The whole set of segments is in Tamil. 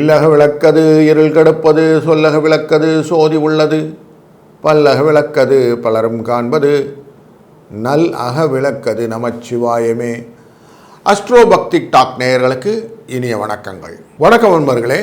இல்லக விளக்கது இருள் கெடுப்பது, சொல்லக விளக்கது சோதி உள்ளது, பல்லக விளக்கது பலரும் காண்பது, நல் அக விளக்கது நமச்சிவாயமே. அஸ்ட்ரோ பக்தி டாக் நேயர்களுக்கு இனிய வணக்கங்கள். வணக்கம் நண்பர்களே.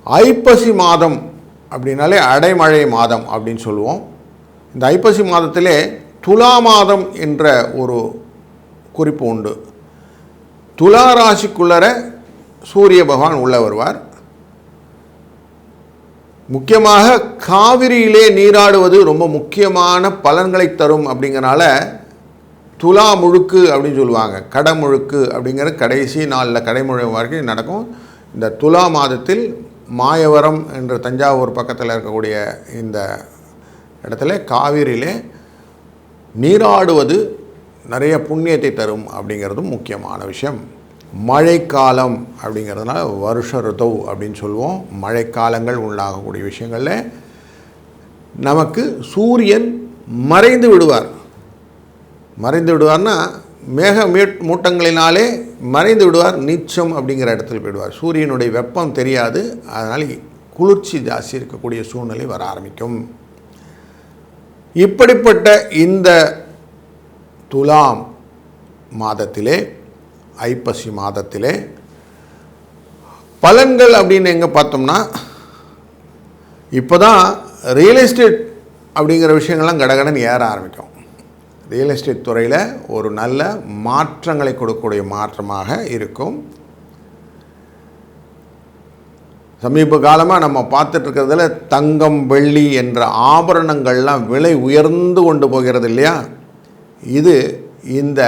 ஐப்பசி மாதம் அப்படின்னாலே அடைமழை மாதம் அப்படின்னு சொல்லுவோம். இந்த ஐப்பசி மாதத்திலே துலா மாதம் என்ற ஒரு குறிப்பு உண்டு. துலா ராசிக்குள்ளர சூரிய பகவான் உள்ள வருவார். முக்கியமாக காவிரியிலே நீராடுவது ரொம்ப முக்கியமான பலன்களை தரும். அப்படிங்கிறனால துலா முழுக்கு அப்படின்னு சொல்லுவாங்க. கடமுழுக்கு அப்படிங்கிற கடைசி நாளில் கடைமுழு வரைக்கும் நடக்கும். இந்த துலா மாதத்தில் மாயவரம் என்ற தஞ்சாவூர் பக்கத்தில் இருக்கக்கூடிய இந்த இடத்துல காவிரியிலே நீராடுவது நிறைய புண்ணியத்தை தரும் அப்படிங்கிறதும் முக்கியமான விஷயம். மழைக்காலம் அப்படிங்கிறதுனால வருஷ ருதௌ அப்படின்னு சொல்லுவோம். மழைக்காலங்கள் உண்டாகக்கூடிய விஷயங்களில் நமக்கு சூரியன் மறைந்து விடுவார். மறைந்து விடுவார்னா மேக மூட்டங்களினாலே மறைந்து விடுவார். நீச்சம் அப்படிங்கிற இடத்துல போயிடுவார். சூரியனுடைய வெப்பம் தெரியாது. அதனால் குளிர்ச்சி ஜாஸ்தி இருக்கக்கூடிய சூழ்நிலை வர ஆரம்பிக்கும். இப்படிப்பட்ட இந்த துலாம் மாதத்திலே, ஐப்பசி மாதத்திலே பலன்கள் அப்படின்னு எங்கே பார்த்தோம்னா, இப்போ தான் ரியல் எஸ்டேட் அப்படிங்கிற விஷயங்கள்லாம் கடகடன் ஏற ஆரம்பிக்கும். ரியல் எஸ்டேட் துறையில் ஒரு நல்ல மாற்றங்களை கொடுக்கக்கூடிய மாற்றமாக இருக்கும். சமீப காலமாக நம்ம பார்த்துட்ருக்கிறதுல தங்கம் வெள்ளி என்ற ஆபரணங்கள்லாம் விலை உயர்ந்து கொண்டு போகிறது இல்லையா? இது இந்த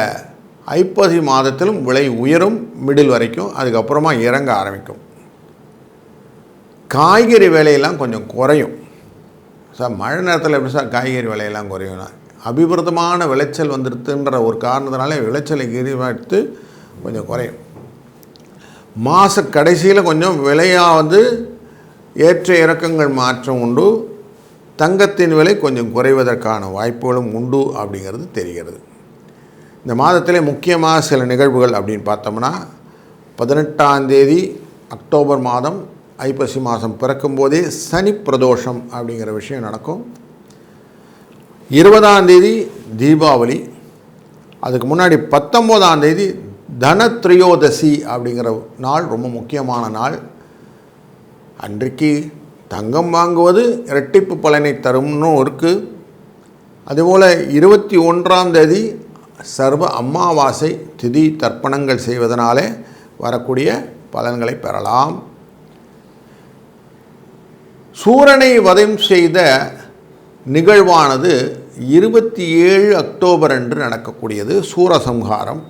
ஐப்பசி மாதத்திலும் விலை உயரும், மிடில் வரைக்கும். அதுக்கப்புறமா இறங்க ஆரம்பிக்கும். காய்கறி விலையெல்லாம் கொஞ்சம் குறையும். சார் மழை நேரத்தில் எப்படி சார் காய்கறி விலையெல்லாம் குறையும்னா, அபிவிருத்தமான விளைச்சல் வந்துடுதுன்ற ஒரு காரணத்தினால விளைச்சலை எடுத்து கொஞ்சம் குறையும். மாத கடைசியில் கொஞ்சம் விலையாக ஏற்ற இறக்கங்கள் மாற்றம் உண்டு. தங்கத்தின் விலை கொஞ்சம் குறைவதற்கான வாய்ப்புகளும் உண்டு அப்படிங்கிறது தெரிகிறது. இந்த மாதத்திலே முக்கியமாக சில நிகழ்வுகள் அப்படின்னு பார்த்தோம்னா, 18ஆம் தேதி அக்டோபர் மாதம் ஐப்பசி மாதம் பிறக்கும்போதே சனி பிரதோஷம் அப்படிங்கிற விஷயம் நடக்கும். 20ஆம் தேதி தீபாவளி. அதுக்கு முன்னாடி 19ஆம் தேதி தனத்ரயோதசி அப்படிங்கிற நாள் ரொம்ப முக்கியமான நாள். அன்றைக்கு தங்கம் வாங்குவது இரட்டிப்பு பலனை தரும்னு இருக்குது. அதுபோல் 21ஆம் தேதி சர்வ அமாவாசை திதி தர்ப்பணங்கள் செய்வதனாலே வரக்கூடிய பலன்களை பெறலாம். சூரனை வதம் செய்த நிகழ்வானது 27 அக்டோபர் அன்று நடக்கக்கூடியது. சூரசம்ஹாரம்.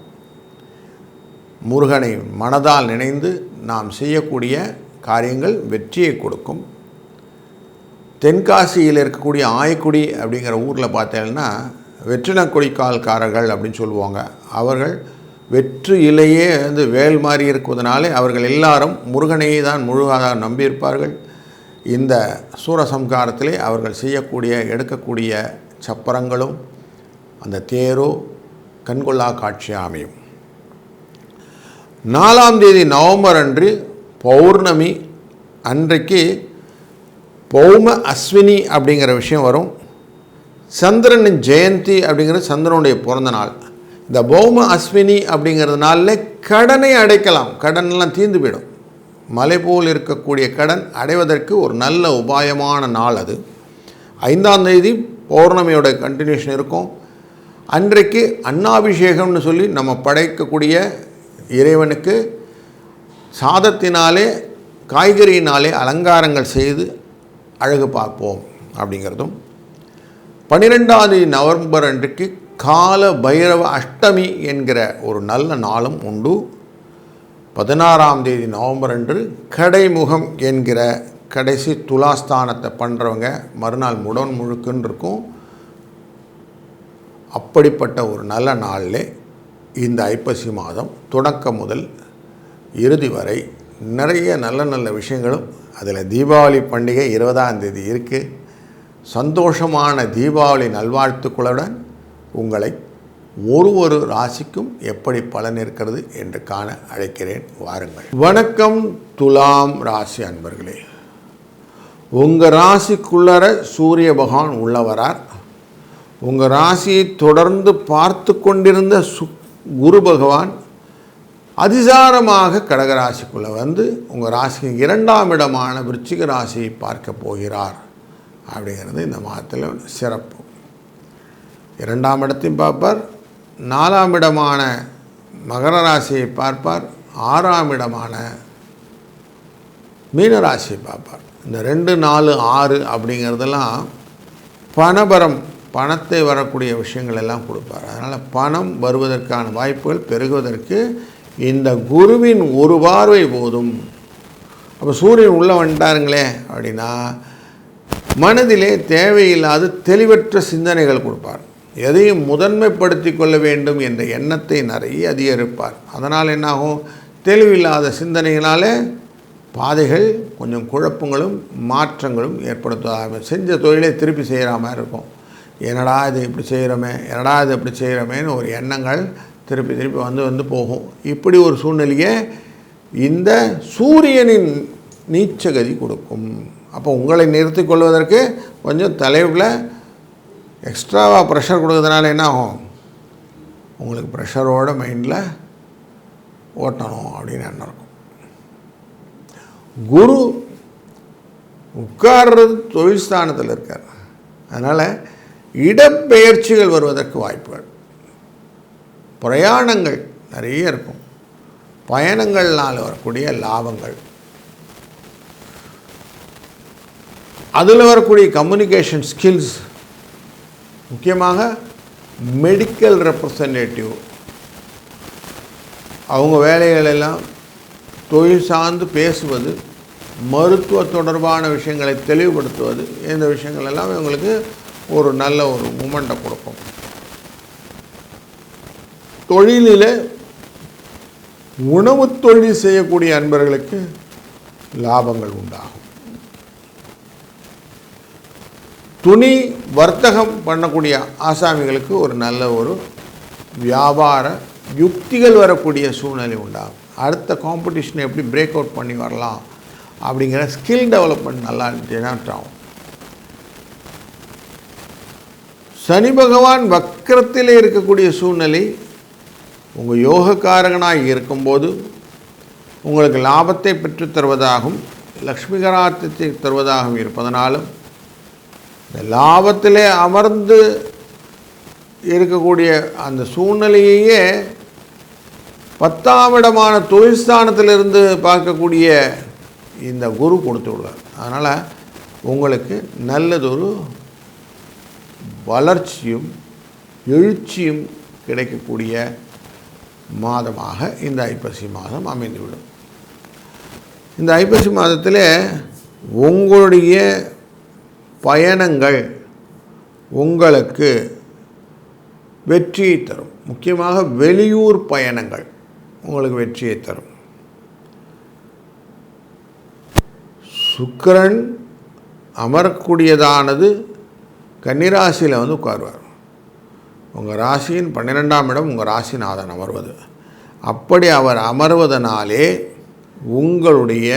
முருகனை மனதால் நினைந்து நாம் செய்யக்கூடிய காரியங்கள் வெற்றியை கொடுக்கும். தென்காசியில் இருக்கக்கூடிய ஆயக்குடி அப்படிங்கிற ஊரில் பார்த்தீங்கன்னா வெற்றினக்கொடிக்கால்காரர்கள் அப்படின்னு சொல்லுவாங்க. அவர்கள் வெற்று இலையே வேல் மாதிரி இருக்குவதனாலே அவர்கள் எல்லாரும் முருகனையே தான் முழுவதாக நம்பியிருப்பார்கள். இந்த சூரசம்ஹாரத்திலே அவர்கள் செய்யக்கூடிய எடுக்கக்கூடிய சப்பரங்களும் அந்த தேரோ கண்கொள்ளா காட்சியாக அமையும். 4ஆம் தேதி நவம்பர் அன்று பௌர்ணமி. அன்றைக்கு பௌம அஸ்வினி அப்படிங்கிற விஷயம் வரும். சந்திரனின் ஜெயந்தி அப்படிங்கிறது சந்திரனுடைய பிறந்த நாள். இந்த பௌம அஸ்வினி அப்படிங்கிறதுனால கடனை அடைக்கலாம். கடனெல்லாம் தீர்ந்து போயிடும். மலை போல் இருக்கக்கூடிய கடன் அடைவதற்கு ஒரு நல்ல உபாயமான நாள் அது. 5ஆம் தேதி பௌர்ணமியோட கண்டினியூஷன் இருக்கும். அன்றைக்கு அன்னாபிஷேகம்னு சொல்லி நம்ம படைக்கக்கூடிய இறைவனுக்கு சாதத்தினாலே காய்கறியினாலே அலங்காரங்கள் செய்து அழகு பார்ப்போம் அப்படிங்கிறதும். 12ஆம் தேதி நவம்பர் அன்றைக்கு கால பைரவ அஷ்டமி என்கிற ஒரு நல்ல நாளும் உண்டு. 16ஆம் தேதி நவம்பர் அன்று கடைமுகம் என்கிற கடைசி துலாஸ்தானத்தை பண்ணுறவங்க மறுநாள் முடன் முழுக்குன்னு இருக்கும். அப்படிப்பட்ட ஒரு நல்ல நாளில் இந்த ஐப்பசி மாதம் தொடக்கம் முதல் இறுதி வரை நிறைய நல்ல நல்ல விஷயங்களும். அதில் தீபாவளி பண்டிகை 20ஆம் தேதி இருக்குது. சந்தோஷமான தீபாவளி நல்வாழ்த்துக்களுடன் உங்களை ஒரு ராசிக்கும் எப்படி பலன் இருக்கிறது என்று காண அழைக்கிறேன். வாருங்கள். வணக்கம் துலாம் ராசி அன்பர்களே. உங்கள் ராசிக்குள்ளர சூரிய பகவான் உள்ளவரார். உங்கள் ராசியை தொடர்ந்து பார்த்து கொண்டிருந்த குரு பகவான் அதிசாரமாக கடகராசிக்குள்ளே வந்து உங்கள் ராசிக்கு 2ஆம் இடமான விருச்சிக ராசியை பார்க்க போகிறார். அப்படிங்கிறது இந்த மாதத்தில் சிறப்பு. 2ஆம் இடத்தையும் பார்ப்பார், 4ஆம் இடமான மகர ராசியை பார்ப்பார், 6ஆம் இடமான மீன ராசியை பார்ப்பார். இந்த 2, 4, 6 அப்படிங்கிறதெல்லாம் பணபரம், பணத்தை வரக்கூடிய விஷயங்கள் எல்லாம் கொடுப்பார். அதனால் பணம் வருவதற்கான வாய்ப்புகள் பெருகுவதற்கு இந்த குருவின் ஒரு பார்வை போதும். அப்போ சூரியன் உள்ளே வந்துட்டாருங்களே அப்படின்னா மனதிலே தேவையில்லாத தெளிவற்ற சிந்தனைகள் கொடுப்பார். எதையும் முதன்மைப்படுத்தி கொள்ள வேண்டும் என்ற எண்ணத்தை நிறைய அதிகரிப்பார். அதனால் என்னாகும், தெளிவில்லாத சிந்தனைகளால் பாதைகள் கொஞ்சம் குழப்பங்களும் மாற்றங்களும் ஏற்படுத்த செஞ்ச தொழிலை திருப்பி செய்கிற மாதிரி இருக்கும். என்னடா இது இப்படி செய்கிறோமே, என்னடா இது இப்படி செய்கிறோமேன்னு ஒரு எண்ணங்கள் திருப்பி திருப்பி வந்து போகும். இப்படி ஒரு சூழ்நிலையை இந்த சூரியனின் நீச்சகதி கொடுக்கும். அப்போ உங்களை நிறுத்தி கொள்வதற்கு கொஞ்சம் தலைவில் எக்ஸ்ட்ராவாக ப்ரெஷர் கொடுக்கறதுனால என்ன ஆகும், உங்களுக்கு ப்ரெஷரோட மைண்டில் ஓட்டணும் அப்படின்னு எண்ணம் இருக்கும். குரு உட்கார்றது தொழில் ஸ்தானத்தில் இருக்கார். அதனால் இடப்பெயர்ச்சிகள் வருவதற்கு வாய்ப்புகள், பிரயாணங்கள் நிறைய இருக்கும். பயணங்கள்னால் வரக்கூடிய லாபங்கள், அதில் வரக்கூடிய கம்யூனிகேஷன் ஸ்கில்ஸ், முக்கியமாக மெடிக்கல் ரெப்ரசன்டேட்டிவ் அவங்க வேலைகளெல்லாம் தொழில் சார்ந்து பேசுவது, மருத்துவ தொடர்பான விஷயங்களை தெளிவுபடுத்துவது, இந்த விஷயங்கள் எல்லாம் இவங்களுக்கு ஒரு நல்ல ஒரு மூமெண்ட்டை கொடுக்கும். தொழிலில் உணவு தொழில் செய்யக்கூடிய அன்பர்களுக்கு லாபங்கள் உண்டாகும். துணி வர்த்தகம் பண்ணக்கூடிய ஆசாமிகளுக்கு ஒரு நல்ல ஒரு வியாபார யுக்திகள் வரக்கூடிய சூழ்நிலை உண்டாகும். அடுத்த காம்படிஷனை எப்படி பிரேக் அவுட் பண்ணி வரலாம் அப்படிங்கிற ஸ்கில் டெவலப்மெண்ட் நல்லா ஜெனரேட் ஆகும். சனி பகவான் வக்கரத்தில் இருக்கக்கூடிய சூழ்நிலை உங்கள் யோகக்காரகனாக இருக்கும்போது உங்களுக்கு லாபத்தை பெற்று தருவதாகவும் லக்ஷ்மிகரார்த்தத்தை தருவதாகவும் இருப்பதனாலும் இந்த லாபத்திலே அமர்ந்து இருக்கக்கூடிய அந்த சூழ்நிலையையே 10ஆம் இடமான தொழில் ஸ்தானத்திலிருந்து பார்க்கக்கூடிய இந்த குரு கொடுத்து விடுவார். அதனால் உங்களுக்கு நல்லதொரு வளர்ச்சியும் எழுச்சியும் கிடைக்கக்கூடிய மாதமாக இந்த ஐப்பசி மாதம் அமைந்துவிடும். இந்த ஐப்பசி மாதத்தில் உங்களுடைய பயணங்கள் உங்களுக்கு வெற்றியை தரும். முக்கியமாக வெளியூர் பயணங்கள் உங்களுக்கு வெற்றியை தரும். சுக்கிரன் அமரக்கூடியதானது கன்னிராசியில் வந்து உட்காருவார். உங்கள் ராசியின் 12ஆம் இடம் உங்கள் ராசிநாதன் அமர்வது. அப்படி அவர் அமர்வதனாலே உங்களுடைய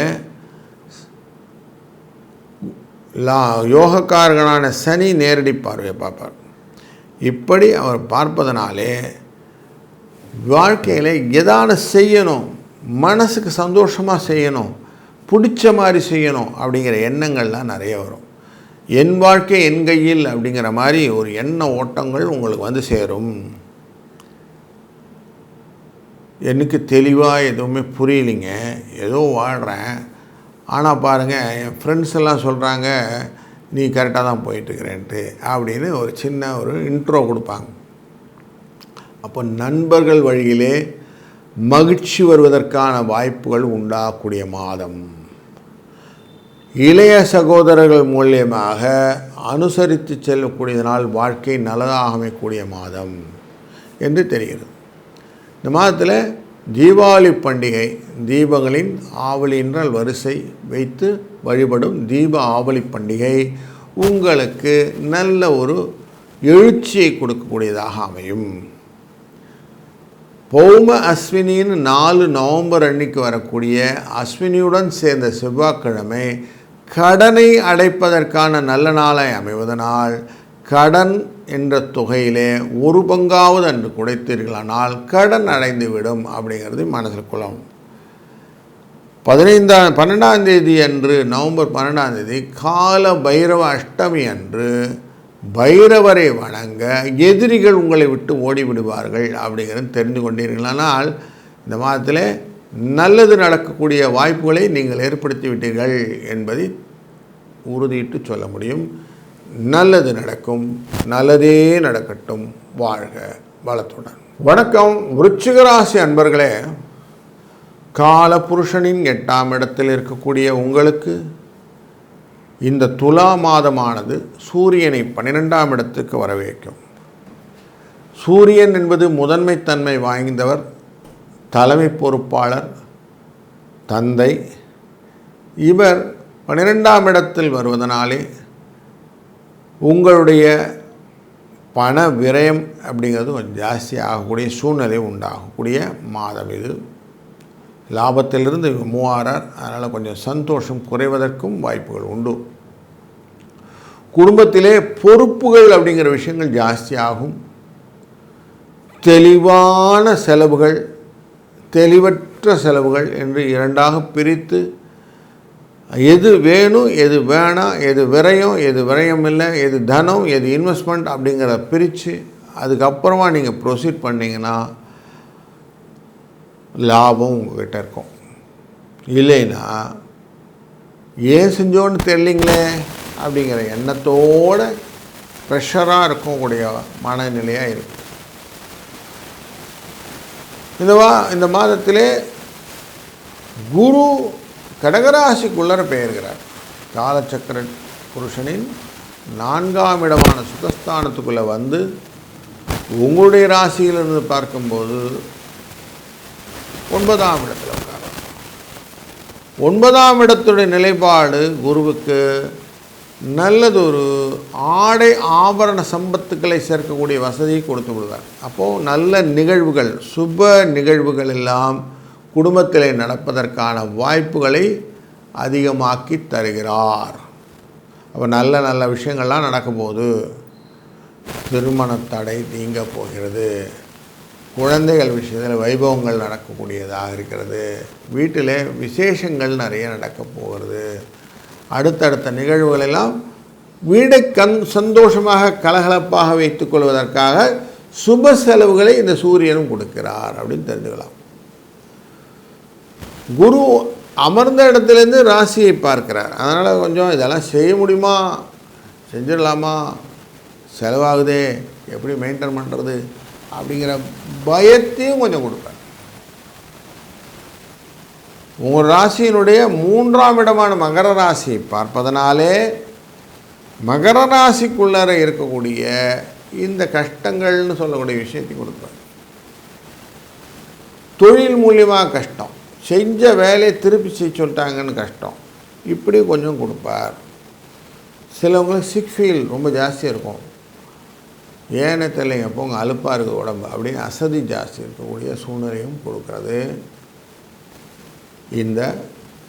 யோகக்காரகனான சனி நேரடி பார்வையை பார்ப்பார். இப்படி அவர் பார்ப்பதனாலே வாழ்க்கையில் எதான செய்யணும், மனசுக்கு சந்தோஷமாக செய்யணும், பிடிச்ச மாதிரி செய்யணும் அப்படிங்கிற எண்ணங்கள்லாம் நிறைய வரும். என் வாழ்க்கை என் கையில் அப்படிங்கிற மாதிரி ஒரு எண்ண ஓட்டங்கள் உங்களுக்கு வந்து சேரும். எனக்கு தெளிவாக எதுவுமே புரியலைங்க, ஏதோ வாழ்கிறேன், ஆனால் பாருங்கள் என் ஃப்ரெண்ட்ஸ் எல்லாம் சொல்கிறாங்க நீ கரெக்டாக தான் போயிட்டுருக்கிறேன்ட்டு அப்படின்னு ஒரு சின்ன ஒரு இன்ட்ரோ கொடுப்பாங்க. அப்போ நண்பர்கள் வழியிலே மகிழ்ச்சி வருவதற்கான வாய்ப்புகள் உண்டாகக்கூடிய மாதம். இளைய சகோதரர்கள் மூலியமாக அனுசரித்து செல்லக்கூடியதனால் வாழ்க்கை நல்லதாக அமையக்கூடிய மாதம் என்று தெரிகிறது. இந்த மாதத்தில் தீபாவளி பண்டிகை, தீபங்களின் ஆவலி என்றால் வரிசை வைத்து வழிபடும் தீப ஆவலி பண்டிகை உங்களுக்கு நல்ல ஒரு எழுச்சியை கொடுக்கக்கூடியதாக அமையும். பௌம அஸ்வினின்னு 4 நவம்பர் அன்னைக்கு வரக்கூடிய அஸ்வினியுடன் சேர்ந்த செவ்வாய்க்கிழமை கடனை அடைப்பதற்கான நல்ல நாளாய் அமைவதனால் கடன் என்ற தொகையிலே ஒரு பங்காவது அன்று குடைத்தீர்களானால் கடன் அடைந்துவிடும் அப்படிங்கிறது மனசில் கொள்ளணும். 12ஆம் தேதி அன்று, நவம்பர் 12ஆம் தேதி கால பைரவ அஷ்டமி அன்று பைரவரை வணங்க எதிரிகள் உங்களை விட்டு ஓடிவிடுவார்கள் அப்படிங்கிறது தெரிந்து கொண்டீர்களானால் இந்த மாதத்தில் நல்லது நடக்கக்கூடிய வாய்ப்புகளை நீங்கள் ஏற்படுத்தி விட்டீர்கள் என்பதை உறுதியிட்டு சொல்ல முடியும். நல்லது நடக்கும், நல்லதே நடக்கட்டும். வாழ்க வளத்துடன். வணக்கம் விருச்சிக ராசி அன்பர்களே. காலபுருஷனின் 8ஆம் இடத்தில் இருக்கக்கூடிய உங்களுக்கு இந்த துலா மாதமானது சூரியனை 12ஆம் இடத்துக்கு வரவேற்கும். சூரியன் என்பது முதன்மைத்தன்மை வாய்ந்தவர், தலைமை பொறுப்பாளர், தந்தை. இவர் 12ஆம் இடத்தில் வருவதனாலே உங்களுடைய பண விரயம் அப்படிங்கிறது கொஞ்சம் ஜாஸ்தி ஆகக்கூடிய சூழ்நிலை உண்டாகக்கூடிய மாதம் இது. லாபத்திலிருந்து மூவாரார், அதனால் கொஞ்சம் சந்தோஷம் குறைவதற்கும் வாய்ப்புகள் உண்டு. குடும்பத்திலே பொறுப்புகள் அப்படிங்கிற விஷயங்கள் ஜாஸ்தி ஆகும். தெளிவான செலவுகள், தெளிவற்ற செலவுகள் என்று இரண்டாக பிரித்து எது வேணும், எது வேணாம், எது விரயம், எது விரயம் இல்லை, எது தனம், எது இன்வெஸ்ட்மெண்ட் அப்படிங்கிறத பிரித்து அதுக்கப்புறமா நீங்கள் ப்ரொசீட் பண்ணிங்கன்னா லாபம் உங்கள்கிட்ட இருக்கும். இல்லைன்னா ஏன் செஞ்சோன்னு தெரியலிங்களே அப்படிங்கிற எண்ணத்தோடு ப்ரெஷராக இருக்கக்கூடிய மனநிலையாக இருக்கும். இந்த மாதத்திலே குரு கடகராசிக்குள்ளர பெயர்கிறார். காலச்சக்கர புருஷனின் 4ஆம் இடமான சுகஸ்தானத்துக்குள்ளே வந்து உங்களுடைய ராசியிலிருந்து பார்க்கும்போது 9ஆம் இடத்தில் உட்கார. 9ஆம் இடத்துடைய நிலைப்பாடு குருவுக்கு நல்லதொரு ஆடை ஆபரண சம்பத்துக்களை சேர்க்கக்கூடிய வசதியை கொடுத்து விடுவார். அப்போது நல்ல நிகழ்வுகள், சுப நிகழ்வுகள் எல்லாம் குடும்பத்தில் நடப்பதற்கான வாய்ப்புகளை அதிகமாக்கி தருகிறார். அப்போ நல்ல நல்ல விஷயங்கள்லாம் நடக்கும்போது திருமண தடை நீங்க போகிறது. குழந்தைகள் விஷயத்தில் வைபவங்கள் நடக்கக்கூடியதாக இருக்கிறது. வீட்டில் விசேஷங்கள் நிறைய நடக்கப் போகிறது. அடுத்தடுத்த நிகழ்வுகளெல்லாம் வீடை சந்தோஷமாக கலகலப்பாக வைத்துக் கொள்வதற்காக சுப செலவுகளை இந்த சூரியனும் கொடுக்கிறார் அப்படின்னு தெரிஞ்சுக்கலாம். குரு அமர்ந்த இடத்துலேருந்து ராசியை பார்க்கிறார். அதனால் கொஞ்சம் இதெல்லாம் செய்ய முடியுமா, செஞ்சிடலாமா, செலவாகுதே, எப்படி மெயின்டைன் பண்ணுறது அப்படிங்கிற பயத்தையும் கொஞ்சம் கொடுப்பார். உங்கள் ராசியினுடைய 3ஆம் இடமான மகர ராசியை பார்ப்பதனாலே மகர ராசிக்குள்ளே இருக்கக்கூடிய இந்த கஷ்டங்கள்னு சொல்லக்கூடிய விஷயத்தை கொடுப்பார். தொழில் மூலியமாக கஷ்டம், செஞ்ச வேலையை திருப்பி செய்ய சொல்லிட்டாங்கன்னு கஷ்டம், இப்படி கொஞ்சம் கொடுப்பார். சிலவங்களுக்கு சிக் ஃபீல் ரொம்ப ஜாஸ்தியாக இருக்கும். ஏன்னு தெரியலைங்க, போங்க அலுப்பாக இருக்குது உடம்பு அப்படின்னு அசதி ஜாஸ்தி இருக்கக்கூடிய சூழ்நிலையும் கொடுக்கறது இந்த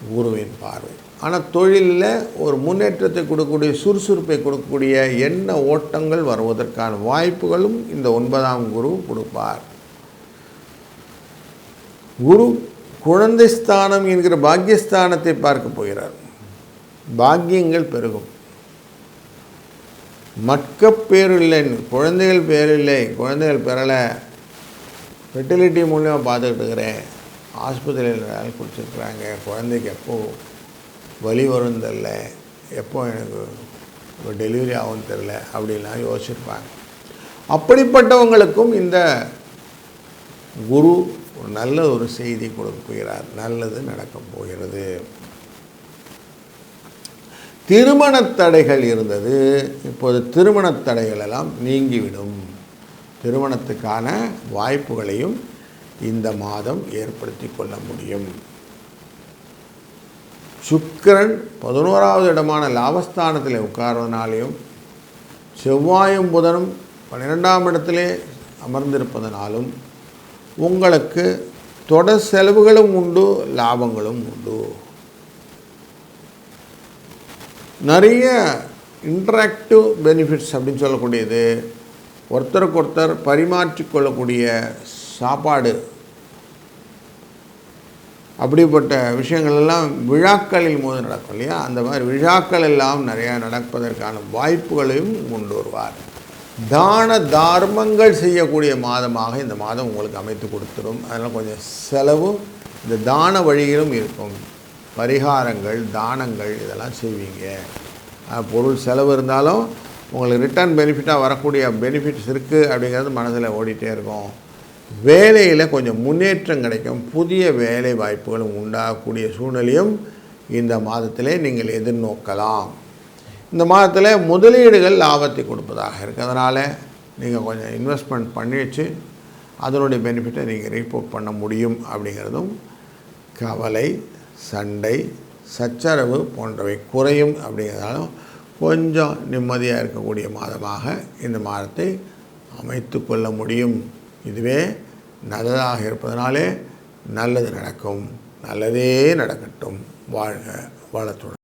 குருவின் பார்வை. ஆனால் தொழிலில் ஒரு முன்னேற்றத்தை கொடுக்கக்கூடிய, சுறுசுறுப்பை கொடுக்கக்கூடிய எண்ண ஓட்டங்கள் வருவதற்கான வாய்ப்புகளும் இந்த 9ஆம் குரு கொடுப்பார். குரு குழந்தை ஸ்தானம் என்கிற பாக்கியஸ்தானத்தை பார்க்க போகிறார். பாக்கியங்கள் பெருகும். மட்க பேர் இல்லை, குழந்தைகள் பேர் இல்லை, குழந்தைகள் பெறலை, ஃபெர்டிலிட்டி மூலியமாக பார்த்துக்கிட்டு இருக்கிறேன், ஆஸ்பத்திரியில் வேலை கொடுத்துருக்குறாங்க, குழந்தைக்கு எப்போ வலி வரும் தெரில, எப்போ எனக்கு டெலிவரி ஆகும்னு தெரில அப்படின்லாம் யோசிச்சிருப்பாங்க. அப்படிப்பட்டவங்களுக்கும் இந்த குரு ஒரு நல்ல ஒரு செய்தி கொடுக்க போகிறார். நல்லது நடக்கப் போகிறது. திருமணத் தடைகள் இருந்தது, இப்போது திருமணத் தடைகள் எல்லாம் நீங்கிவிடும். திருமணத்துக்கான வாய்ப்புகளையும் இந்த மாதம் ஏற்படுத்தி கொள்ள முடியும். சுக்கிரன் 11ஆவது இடமான லாபஸ்தானத்தில் உட்கார்வதனாலையும் செவ்வாயும் புதனும் 12ஆம் இடத்திலே அமர்ந்திருப்பதனாலும் உங்களுக்கு தொடர் செலவுகளும் உண்டு, லாபங்களும் உண்டு. நிறைய இன்ட்ராக்டிவ் பெனிஃபிட்ஸ் அப்படின்னு சொல்லக்கூடியது, ஒருத்தருக்கு ஒருத்தர் பரிமாற்றிக்கொள்ளக்கூடிய சாப்பாடு, அப்படிப்பட்ட விஷயங்கள் எல்லாம் விழாக்களில் போது நடக்கும் இல்லையா, அந்த மாதிரி விழாக்கள் எல்லாம் நிறையா நடப்பதற்கான வாய்ப்புகளையும் கொண்டு வருவார். தான தர்மங்கள் செய்யக்கூடிய மாதமாக இந்த மாதம் உங்களுக்கு அமைத்து கொடுத்துடும். அதனால் கொஞ்சம் செலவும் இந்த தான வழியிலும் இருக்கும். பரிகாரங்கள், தானங்கள் இதெல்லாம் செய்வீங்க. பொருள் செலவு இருந்தாலும் உங்களுக்கு ரிட்டர்ன் பெனிஃபிட்டாக வரக்கூடிய பெனிஃபிட்ஸ் இருக்குது அப்படிங்கிறது மனதில் ஓடிட்டே இருக்கும். வேலையில் கொஞ்சம் முன்னேற்றம் கிடைக்கும். புதிய வேலை வாய்ப்புகளும் உண்டாகக்கூடிய சூழ்நிலையும் இந்த மாதத்திலே நீங்கள் எதிர்நோக்கலாம். இந்த மாதத்தில் முதலீடுகள் லாபத்தை கொடுப்பதாக இருக்குது. அதனால் நீங்கள் கொஞ்சம் இன்வெஸ்ட்மெண்ட் பண்ணி வச்சு அதனுடைய பெனிஃபிட்டை நீங்கள் ரீப்போர்ட் பண்ண முடியும். அப்படிங்கிறதும் கவலை, சண்டை, சச்சரவு போன்றவை குறையும். அப்படிங்கிறதாலும் கொஞ்சம் நிம்மதியாக இருக்கக்கூடிய மாதமாக இந்த மாதத்தை அமைத்து கொள்ள முடியும். இதுவே நல்லதாக இருப்பதனாலே நல்லது நடக்கும். நல்லதே நடக்கட்டும். வாழ்க வளத்துடன்.